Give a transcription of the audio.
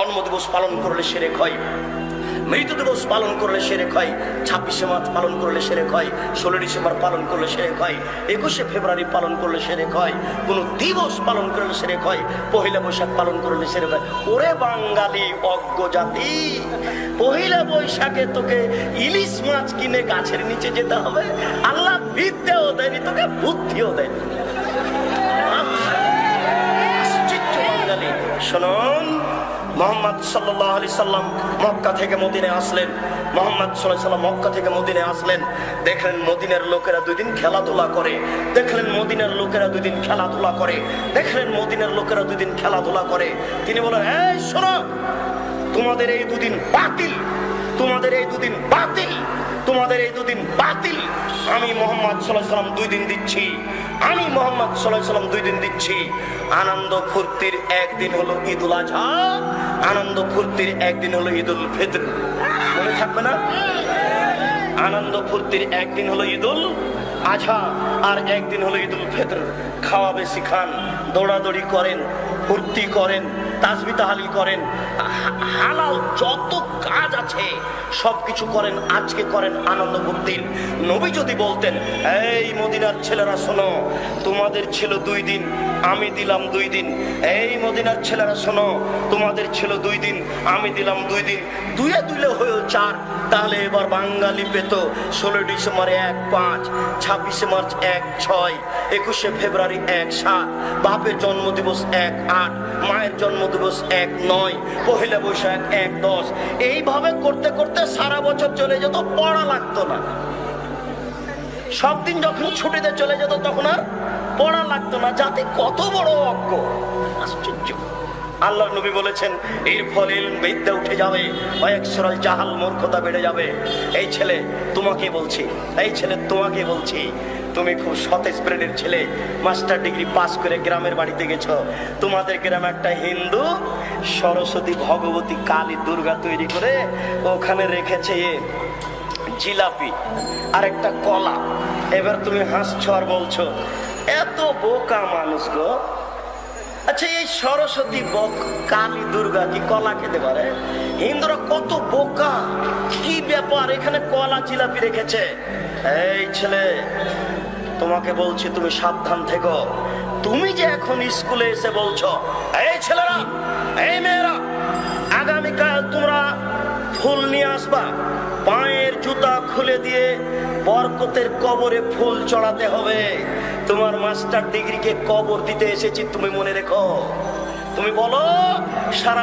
জন্মদিবস পালন করলে শিরক হয়, মৃত্যু দিবস পালন করলে শিরক হয়, 26শে মার্চ পালন করলে শিরক হয়, 16 ডিসেম্বর পালন করলে শিরক হয়, 21শে ফেব্রুয়ারি পালন করলে শিরক হয়, কোন দিবস পালন করলে শিরক হয়, পহেলা বৈশাখ পালন করলে শিরক হয়। ওরে বাঙালি অজ্ঞ জাতি, পহেলা বৈশাখে তোকে ইলিশ মাছ কিনে গাছের নিচে যেতে হবে? আল্লাহ বিদ্যাও দেয়নি তোকে, বুদ্ধিও দেয়নি। বাঙালি শুনুন, মুহাম্মদ সাল্লাল্লাহু আলাইহি সাল্লাম মক্কা থেকে মদিনায় আসলেন। মুহাম্মদ সাল্লাল্লাহু আলাইহি সাল্লাম মক্কা থেকে মদিনায় আসলেন, দেখলেন মদিনার লোকেরা 2 দিন খেলাধুলা করে, দেখলেন মদিনার লোকেরা 2 দিন খেলাধুলা করে, দেখলেন মদিনার লোকেরা 2 দিন খেলাধুলা করে। তিনি বলেন, এই শোনো, তোমাদের এই 2 দিন বাতিল, তোমাদের এই 2 দিন বাতিল, তোমাদের এই 2 দিন বাতিল। আমি মুহাম্মদ সাল্লাল্লাহু আলাইহি সাল্লাম 2 দিন দিচ্ছি, আমি মুহাম্মদ সাল্লাল্লাহু আলাইহি সাল্লাম 2 দিন দিচ্ছি। আনন্দ ফুর্তির একদিন হলো ঈদুল আজহা, আনন্দ ফুর্তির একদিন হলো ঈদুল ফিতর। মনে থাকবে না? আনন্দ ফুর্তির একদিন হলো ঈদুল আজহা আর একদিন হলো ঈদুল ফিতর। খাওয়া বেশি খান, দৌড়াদৌড়ি করেন, ফুর্তি করেন, তাসবিহ তাহলিল করেন, হালাল যত কাজ আছে সবকিছু করেন, আজকে করেন আনন্দ ফুর্তির। নবী যদি বলতেন, এই মদিনার ছেলেরা শোনো, তোমাদের ছিল 2 দিন, আমি দিলাম 2 দিন। এই মদিনার ছেলেরা শোনো, তোমাদের ছিল 2 দিন, আমি দিলাম 2 দিন। 2 দিলে হয়েও 4, তাহলে এবার বাঙালি পেত 16 ডিসেম্বর 1-5, 26শে মার্চ 1-6, 21শে ফেব্রুয়ারি 1-7, বাপের জন্মদিবস 1-8, মায়ের জন্মদিবস 1-9, পহেলা বৈশাখ 1-10। এইভাবে করতে করতে সারা বছর চলে যেত, পড়া লাগতো না। সব দিন যখন ছুটিতে চলে যেত তখন আর পড়া লাগতো না। জাতি কত বড় অজ্ঞ, আশ্চর্য। আল্লাহর নবী বলেছেন, এর ফলে বিদ্যা উঠে যাবে, অয়াকসরাল জাহাল, মূর্খতা বেড়ে যাবে। এই ছেলে তোমাকে বলছি, এই ছেলে তোমাকে বলছি, তুমি খুব সতেজ ব্রেনের ছেলে, মাস্টার ডিগ্রি পাস করে গ্রামের বাড়িতে গেছো। তোমাদের গ্রামে একটা হিন্দু সরস্বতী, ভগবতী, কালী, দুর্গা তৈরি করে ওখানে রেখেছে জিলাপি আর একটা কলা। এবার তুমি হাসছো আর বলছো, এত বোকা মানুষ গো। আচ্ছা, এই সরস্বতী, কালী, দুর্গা কি কলা খেতে পারে? হিন্দুরা কত বোকা, কি ব্যাপার, এখানে কলা জিলাপি রেখেছে। এই ছেলে তোমাকে বলছি, তুমি সাবধান থেকো। তুমি যে এখন স্কুলে এসে বলছো, এই ছেলেরা, এই মেয়েরা, আগামীকাল তোমরা ফুল নিয়ে আসবা, পায়ের জুতা খুলে দিয়ে বরকতের কবরে ফুল চড়াতে হবে। তোমার মাস্টার ডিগ্রিকে কবর দিতে এসেছি, তুমি মনে রেখো। তুমি বলো সারা